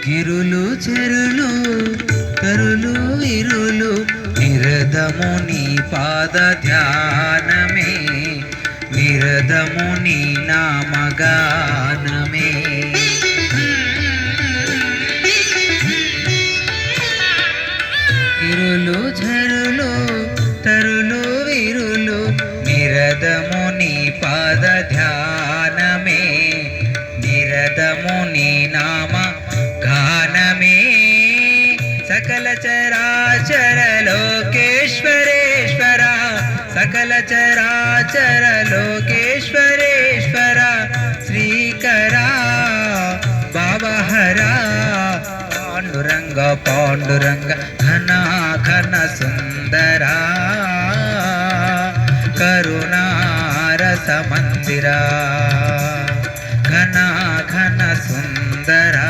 గిరులు చెరులు తరులు ఇరులు నిరదము నీ పాద ధ్యానమే, నిరదము నీ నామగానమే. గిరులు చెరులు తరులు విరులు నిరదము నీ పాద ధ్యానమే, నిరదము నీ నామ గానమే. సకల చరాచర లోకేశ్వరేశ్వర, సకల చరాచర లోకేశ్వరేశ్వర, శ్రీకరా బాబహరా పాండురంగ పాండురంగ ఘన ఘన సుందరా, కరుణారస మందిరా ఘన ఘన సుందరా.